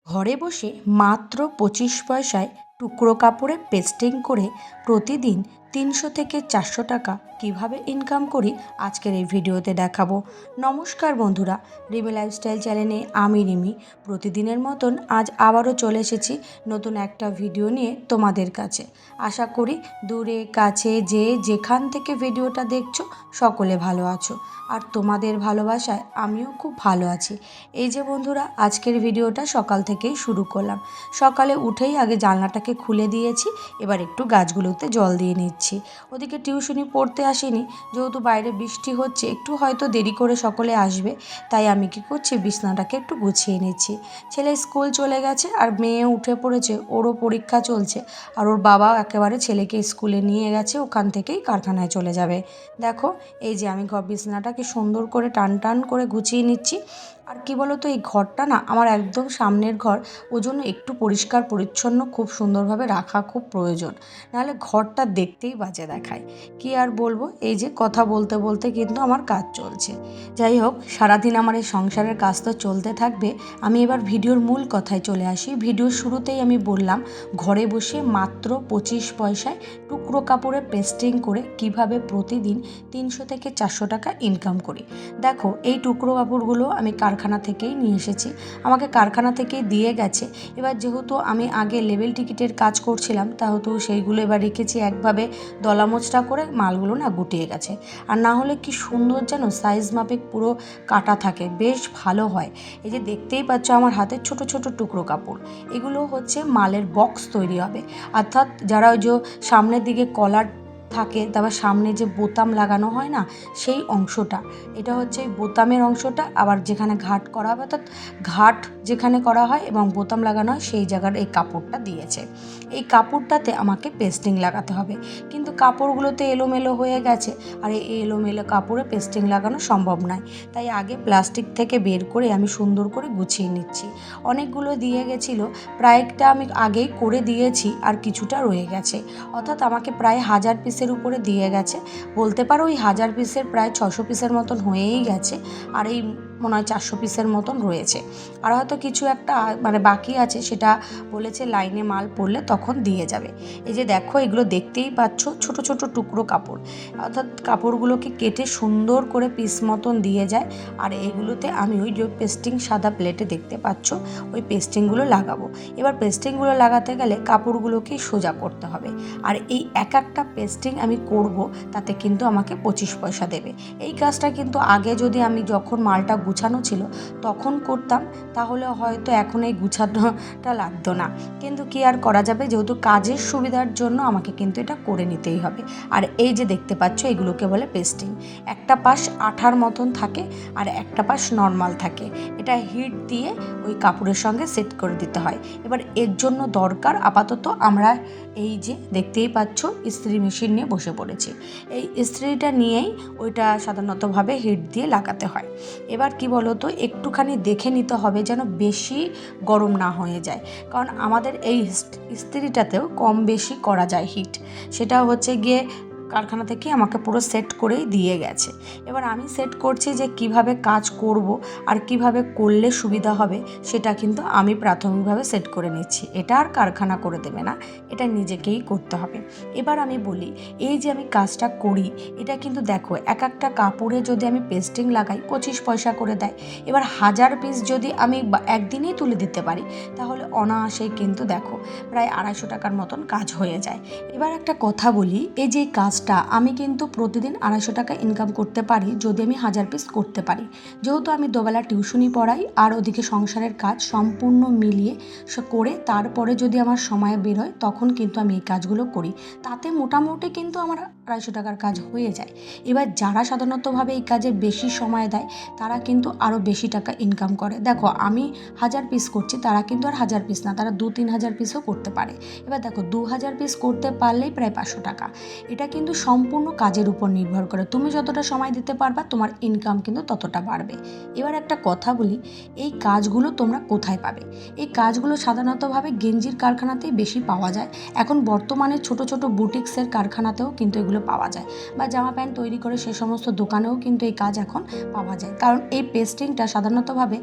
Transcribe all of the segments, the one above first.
ঘরে বসে মাত্র 25 পয়সায় টুকরো কাপড়ে পেস্টিং করে প্রতিদিন 300 থেকে 400 টাকা কীভাবে ইনকাম করি আজকের এই ভিডিওতে দেখাবো। নমস্কার বন্ধুরা, রিমি লাইফস্টাইল চ্যানেলে আমি রিমি প্রতিদিনের মতন আজ আবারও চলে এসেছি নতুন একটা ভিডিও নিয়ে তোমাদের কাছে। আশা করি দূরে কাছে যেখান থেকে ভিডিওটা দেখছো সকলে ভালো আছো, আর তোমাদের ভালোবাসায় আমিও খুব ভালো আছি। এই যে বন্ধুরা, আজকের ভিডিওটা সকাল থেকেই শুরু করলাম। সকালে উঠেই আগে জানলাটাকে খুলে দিয়েছি, এবার একটু গাছগুলোতে জল দিয়ে নিচ্ছি। ওদিকে টিউশনি পড়তে আসেনি, যেহেতু বাইরে বৃষ্টি হচ্ছে, একটু হয়তো দেরি করে সকলে আসবে, তাই আমি কি করছি, বিছনাটাকে একটু গুছিয়ে নিচ্ছি। ছেলে স্কুল চলে গেছে আর মেয়ে উঠে পড়েছে, ওরও পরীক্ষা চলছে, আর ওর বাবা একেবারে ছেলেকে স্কুলে নিয়ে গেছে, ওখান থেকেই কারখানায় চলে যাবে। দেখো, এই যে আমি বিছনাটাকে সুন্দর করে টান টান করে গুছিয়ে নিচ্ছি। আর কি বলো তো, এই ঘরটা না আমার একদম সামনের ঘর, ওই জন্য একটু পরিষ্কার পরিচ্ছন্ন খুব সুন্দরভাবে রাখা খুব প্রয়োজন, নাহলে ঘরটা দেখতেই বাজে দেখায়। কি আর বলবো, এই যে কথা বলতে বলতে কিন্তু আমার কাজ চলছে। যাই হোক, সারাদিন আমার এই সংসারের কাজ তো চলতে থাকবে। আমি এবার ভিডিওর মূল কথায় চলে আসি। ভিডিওর শুরুতেই আমি বললাম, ঘরে বসে মাত্র 25 পয়সায় টুকরো কাপড়ে পেস্টিং করে কিভাবে প্রতিদিন 300 থেকে 400 টাকা ইনকাম করি। দেখো, এই টুকরো কাপড়গুলো আমি কারখানা থেকেই নিয়ে এসেছি, আমাকে কারখানা থেকেই দিয়ে গেছে। এবার যেহেতু আমি আগে লেবেল টিকিটের কাজ করছিলাম, তাহলে সেইগুলো এবার রেখেছি একভাবে দলামোচটা করে, মালগুলো না গুটিয়ে গেছে। আর না হলে কি সুন্দর যেন সাইজ মাপে পুরো কাটা থাকে, বেশ ভালো হয়। এই যে দেখতেই পাচ্ছ আমার হাতের ছোট ছোট টুকরো কাপড়, এগুলো হচ্ছে মালের বক্স তৈরি হবে। অর্থাৎ যারা ওই যে সামনের দিকে কলার থাকে, তারপর সামনে যে বোতাম লাগানো হয় না, সেই অংশটা, এটা হচ্ছে এই বোতামের অংশটা। আবার যেখানে ঘাট করা হবে, অর্থাৎ ঘাট যেখানে করা হয় এবং বোতাম লাগানো হয়, সেই জায়গার এই কাপড়টা দিয়েছে। এই কাপড়টাতে আমাকে পেস্টিং লাগাতে হবে, কিন্তু কাপড়গুলোতে এলোমেলো হয়ে গেছে, আর এই এলোমেলো কাপড়ে পেস্টিং লাগানো সম্ভব নয়। তাই আগে প্লাস্টিক থেকে বের করে আমি সুন্দর করে গুছিয়ে নিচ্ছি। অনেকগুলো দিয়ে গেছিলো, প্রায়টা আমি আগেই করে দিয়েছি, আর কিছুটা রয়ে গেছে। অর্থাৎ আমাকে প্রায় 1000 পিসের উপরে দিয়ে গেছে। বলতে পারো ওই 1000 পিসের প্রায় 600 পিসের মতন হয়েই গেছে, আর এই মনে হয় 400 পিসের মতন রয়েছে। আর হয়তো কিছু একটা মানে বাকি আছে, সেটা বলেছে লাইনে মাল পড়লে তখন দিয়ে যাবে। এই যে দেখো, এগুলো দেখতেই পাচ্ছ ছোট ছোট টুকরো কাপড়, অর্থাৎ কাপড়গুলোকে কেটে সুন্দর করে পিস মতন দিয়ে যায়। আর এগুলোতে আমি ওই যে পেস্টিং সাদা প্লেটে দেখতে পাচ্ছ, ওই পেস্টিংগুলো লাগাবো। এবার পেস্টিংগুলো লাগাতে গেলে কাপড়গুলোকেই সোজা করতে হবে, আর এই এক একটা পেস্টিং আমি করব, তাতে কিন্তু আমাকে 25 পয়সা দেবে। এই কাজটা কিন্তু আগে যদি আমি যখন মালটা গুছানো ছিল তখন করতাম, তাহলে হয়তো এখন এই গুছানোটা লাগতো না। কিন্তু কি আর করা যাবে, যেহেতু কাজের সুবিধার জন্য আমাকে কিন্তু এটা করে নিতেই হবে। আর এই যে দেখতে পাচ্ছ, এগুলোকে বলে পেস্টিং। একটা পাশ আঠার মতন থাকে, আর একটা পাশ নর্মাল থাকে। এটা হিট দিয়ে ওই কাপড়ের সঙ্গে সেট করে দিতে হয়। এবার এর জন্য দরকার, আপাতত আমরা এই যে দেখতেই পাচ্ছ ইস্ত্রি মেশিন নিয়ে বসে পড়েছি। এই ইস্ত্রিটা নিয়েই ওইটা সাধারণতভাবে হিট দিয়ে লাগাতে হয়। এবার কি বলো তো, একটুখানি দেখে নিতে হবে যেন বেশি গরম না হয়ে যায়, কারণ আমাদের এই ইস্ত্রিটাতেও কম বেশি করা যায় হিট। সেটা হচ্ছে গিয়ে কারখানা থেকে আমাকে পুরো সেট করেই দিয়ে গেছে। এবার আমি সেট করছি যে কিভাবে কাজ করব আর কিভাবে করলে সুবিধা হবে, সেটা কিন্তু আমি প্রাথমিকভাবে সেট করে নিচ্ছি। এটা আর কারখানা করে দেবে না, এটা নিজেকেই করতে হবে। এবার আমি বলি, এই যে আমি কাজটা করি, এটা কিন্তু দেখো, এক একটা কাপড়ে যদি আমি পেস্টিং লাগাই 25 পয়সা করে দেয়। এবার 1000 পিস যদি আমি একদিনেই তুলে দিতে পারি, তাহলে অনায়াসেই কিন্তু দেখো প্রায় 250 টাকার মতন কাজ হয়ে যায়। এবার একটা কথা বলি, এই যে কাজটা আমি কিন্তু প্রতিদিন 250 টাকা ইনকাম করতে পারি যদি আমি 1000 পিস করতে পারি। যেহেতু আমি দুবেলা টিউশনি পড়াই, আর ওদিকে সংসারের কাজ সম্পূর্ণ মিলিয়ে করে তারপরে যদি আমার সময় বের হয়, তখন কিন্তু আমি এই কাজগুলো করি। তাতে মোটামুটি কিন্তু আমার 250 টাকার কাজ হয়ে যায়। এবার যারা সাধারণতভাবে এই কাজে বেশি সময় দেয়, তারা কিন্তু আরও বেশি টাকা ইনকাম করে। দেখো, আমি 1000 পিস করছি, তারা কিন্তু আর 1000 পিস না, তারা 2-3 হাজার পিসও করতে পারে। এবার দেখো, 2000 পিস করতে পারলেই প্রায় 500 টাকা। এটা কিন্তু সম্পূর্ণ কাজের উপর নির্ভর করে, তুমি যতটা সময় দিতে পারবা তোমার ইনকাম কিন্তু ততটা বাড়বে। এবার একটা কথা বলি, এই কাজগুলো তোমরা কোথায় পাবে? এই কাজগুলো সাধারণতভাবে গেঞ্জির কারখানাতেই বেশি পাওয়া যায়। এখন বর্তমানে ছোট ছোট বুটিক্সের কারখানাতেও কিন্তু এগুলো পাওয়া যায়, বা জামা প্যান্ট তৈরি করে সে সমস্ত দোকানেও কিন্তু এই কাজ এখন পাওয়া যায়। কারণ এই পেস্টিংটা সাধারণতভাবে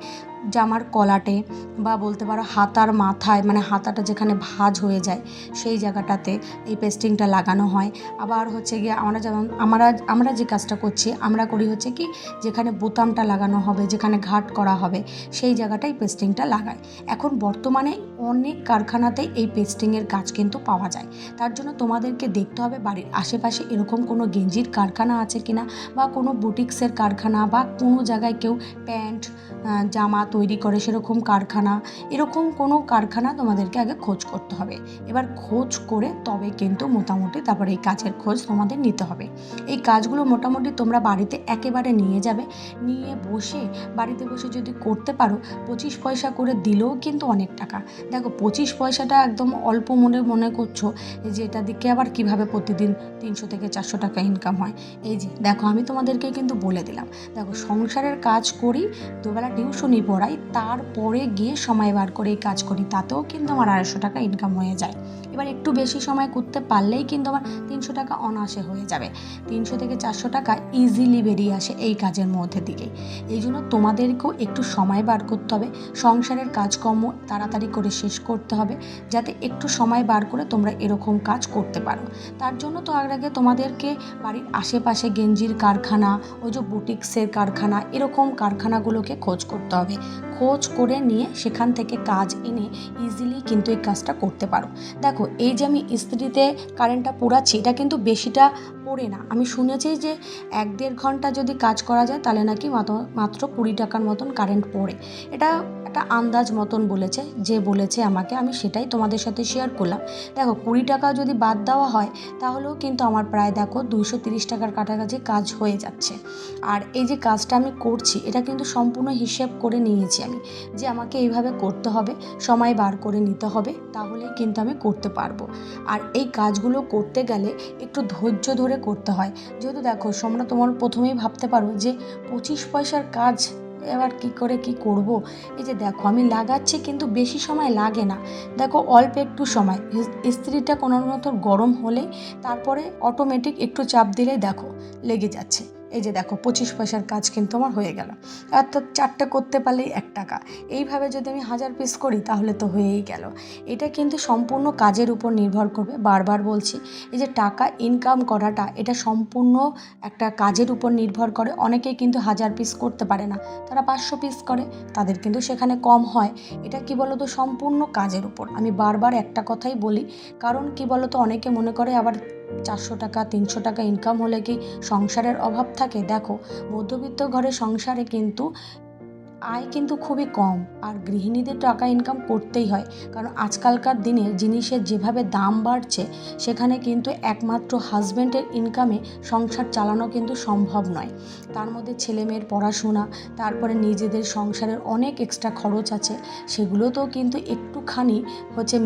জামার কলাটে বা বলতে পারো হাতার মাথায়, মানে হাতাটা যেখানে ভাঁজ হয়ে যায় সেই জায়গাটাতে এই পেস্টিংটা লাগানো হয়। আবার হচ্ছে গিয়ে আমরা যে কাজটা করছি আমরা করি হচ্ছে কি, যেখানে বোতামটা লাগানো হবে, যেখানে ঘাট করা হবে সেই জায়গাটাই পেস্টিংটা লাগায়। এখন বর্তমানে অনেক কারখানাতেই এই পেস্টিংয়ের কাজ কিন্তু পাওয়া যায়। তার জন্য তোমাদেরকে দেখতে হবে বাড়ির আশেপাশে এরকম কোনো গেঞ্জির কারখানা আছে কিনা, বা কোনো বুটিক্সের কারখানা, বা কোনো জায়গায় কেউ প্যান্ট জামা তৈরি করে সেরকম কারখানা, এরকম কোনো কারখানা তোমাদেরকে আগে খোঁজ করতে হবে। এবার খোঁজ করে তবে কিন্তু মোটামুটি তারপরে এই কাজের খোঁজ তোমাদের নিতে হবে। এই কাজগুলো মোটামুটি তোমরা বাড়িতে একেবারে নিয়ে যাবে, নিয়ে বাড়িতে বসে যদি করতে পারো 25 পয়সা করে দিলেও কিন্তু অনেক টাকা। দেখো 25 পয়সাটা একদম অল্প মনে করছো যে এটা দিকে আবার কিভাবে প্রতিদিন 300 থেকে 400 টাকা ইনকাম হয়। এই যে দেখো আমি তোমাদেরকে কিন্তু বলে দিলাম, দেখো সংসারের কাজ করি, দুবেলা টিউশনি পড়াই, তারপরে গিয়ে সময় বার করে এই কাজ করি, তাতেও কিন্তু আমার 250 টাকা ইনকাম হয়ে যায়। এবার একটু বেশি সময় করতে পারলেই কিন্তু আমার 300 টাকা অনায়াসে হয়ে যাবে। 300 থেকে 400 টাকা ইজিলি বেরিয়ে আসে এই কাজের মধ্যে দিকে। এই জন্য তোমাদেরকেও একটু সময় বার করতে হবে, সংসারের কাজকর্ম তাড়াতাড়ি করে শেষ করতে হবে, যাতে একটু সময় বার করে তোমরা এরকম কাজ করতে পারো। তার জন্য তো আগে তোমাদেরকে বাড়ির আশেপাশে গেঞ্জির কারখানা, ওই যে বুটিক্সের কারখানা, এরকম কারখানাগুলোকে খোঁজ করতে হবে। খোঁজ করে নিয়ে সেখান থেকে কাজ এনে ইজিলি কিন্তু এই কাজটা করতে পারো। দেখো এই যে আমি ইস্ত্রিতে কারেন্টটা পোড়াচ্ছি, এটা কিন্তু বেশিটা পড়ে না। আমি শুনেছি যে 1-1.5 ঘন্টা যদি কাজ করা যায় তাহলে নাকি মাত্র 20 টাকার মতন কারেন্ট পড়ে। এটা একটা আন্দাজ মতন বলেছে আমাকে, আমি সেটাই তোমাদের সাথে শেয়ার করলাম। দেখো 20 টাকা যদি বাদ দেওয়া হয় তাহলেও কিন্তু আমার প্রায় দেখো 230 টাকার কাছাকাছি কাজ হয়ে যাচ্ছে। আর এই যে কাজটা আমি করছি এটা কিন্তু সম্পূর্ণ হিসেব করে নিয়েছি আমি, যে আমাকে এইভাবে করতে হবে, সময় বার করে নিতে হবে, তাহলেই কিন্তু আমি করতে পারবো। আর এই কাজগুলো করতে গেলে একটু ধৈর্য ধরে করতে হয়। যেহেতু দেখো তোমরা প্রথমেই ভাবতে পারো যে 25 পয়সার কাজ এবার কি করব। এই যে দেখো আমি লাগাচ্ছি কিন্তু বেশি সময় লাগে না। দেখো অল্প একটু সময়, ইস্ত্রিটা কোনো মতো গরম হলেই তারপরে অটোমেটিক একটু চাপ দিলেই দেখো লেগে যাচ্ছে। এই যে দেখো 25 পয়সার কাজ কিন্তু আমার হয়ে গেল। অর্থাৎ 4টে করতে পারলেই 1 টাকা। এইভাবে যদি আমি 1000 পিস করি তাহলে তো হয়েই গেল। এটা কিন্তু সম্পূর্ণ কাজের উপর নির্ভর করবে। বারবার বলছি, এই যে টাকা ইনকাম করাটা এটা সম্পূর্ণ একটা কাজের উপর নির্ভর করে। অনেকেই কিন্তু 1000 পিস করতে পারে না, তারা 500 পিস করে, তাদের কিন্তু সেখানে কম হয়। এটা কি বলতো, সম্পূর্ণ কাজের উপর। আমি বারবার একটা কথাই বলি, কারণ কি বলতো, অনেকে মনে করে আবার 400 টাকা 300 টাকা ইনকাম হলে কি সংসারের অভাব থাকে। দেখো মধ্যবিত্ত ঘরের সংসারে কিন্তু আয় কিন্তু খুবই কম, আর গৃহিণীদের টাকা ইনকাম করতেই হয়। কারণ আজকালকার দিনে জিনিসের যেভাবে দাম বাড়ছে, সেখানে কিন্তু একমাত্র হাজব্যান্ডের ইনকামে সংসার চালানো কিন্তু সম্ভব নয়। তার মধ্যে ছেলেমেয়ের পড়াশোনা, তারপরে নিজেদের সংসারের অনেক এক্সট্রা খরচ আছে, সেগুলোতেও কিন্তু একটুখানি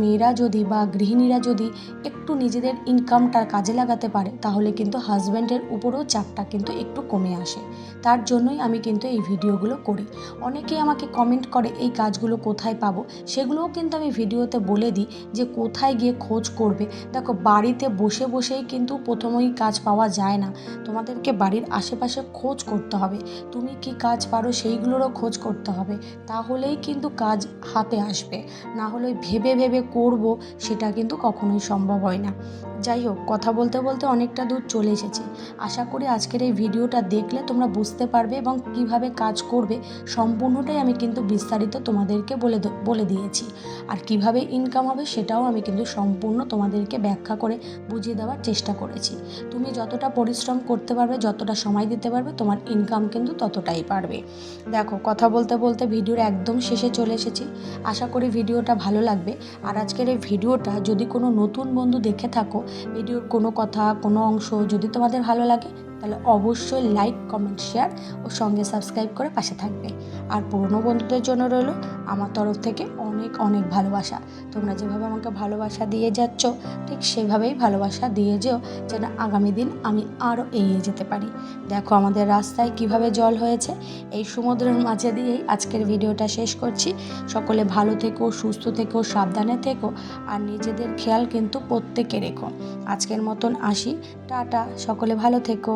মেয়েরা যদি বা গৃহিণীরা যদি একটু নিজেদের ইনকামটা কাজে লাগাতে পারে, তাহলে কিন্তু হাজব্যান্ডের উপরেও চাপটা কিন্তু একটু কমে আসে। তার জন্যই আমি কিন্তু এই ভিডিওগুলো করি। অনেকেই আমাকে কমেন্ট করে এই কাজগুলো কোথায় পাবো, সেগুলোও কিন্তু আমি ভিডিওতে বলে দিই যে কোথায় গিয়ে খোঁজ করবে। দেখো বাড়িতে বসেই কিন্তু প্রথমেই কাজ পাওয়া যায় না, তোমাদেরকে বাড়ির আশেপাশে খোঁজ করতে হবে। তুমি কি কাজ পারো সেইগুলোরও খোঁজ করতে হবে, তাহলেই কিন্তু কাজ হাতে আসবে। না হলে ভেবে করব, সেটা কিন্তু কখনোই সম্ভব হয় না। যাই হোক, কথা বলতে বলতে অনেকটা দূর চলে এসেছি। আশা করি আজকের এই ভিডিওটা দেখলে তোমরা বুঝতে পারবে এবং কিভাবে কাজ করবে সম্পূর্ণটাই আমি কিন্তু বিস্তারিত তোমাদেরকে বলে দিয়েছি। আর কিভাবে ইনকাম হবে সেটাও আমি কিন্তু সম্পূর্ণ তোমাদেরকে ব্যাখ্যা করে বুঝিয়ে দেওয়ার চেষ্টা করেছি। তুমি যতটা পরিশ্রম করতে পারবে, যতটা সময় দিতে পারবে, তোমার ইনকাম কিন্তু ততটাই পারবে। দেখো কথা বলতে বলতে ভিডিওর একদম শেষে চলে এসেছি। আশা করি ভিডিওটা ভালো লাগবে। আর আজকের এই ভিডিওটা যদি কোনো নতুন বন্ধু দেখে থাকো, ভিডিওর কোনো কথা, কোনো অংশ যদি তোমাদের ভালো লাগে, তাহলে অবশ্যই লাইক, কমেন্ট, শেয়ার ও সঙ্গে সাবস্ক্রাইব করে পাশে থাকবে। আর পুরনো বন্ধুদের জন্য রইল আমার তরফ থেকে অনেক অনেক ভালোবাসা। তোমরা যেভাবে আমাকে ভালোবাসা দিয়ে যাচ্ছ, ঠিক সেভাবেই ভালোবাসা দিয়ে যেও, যেন আগামী দিন আমি আরও এগিয়ে যেতে পারি। দেখো আমাদের রাস্তায় কিভাবে জল হয়েছে। এই সমুদ্রের মাঝে দিয়েই আজকের ভিডিওটা শেষ করছি। সকলে ভালো থেকো, সুস্থ থেকো, সাবধানে থেকো, আর নিজেদের খেয়াল কিন্তু প্রত্যেকে রেখো। আজকের মতন আসি, টাটা, সকলে ভালো থেকো।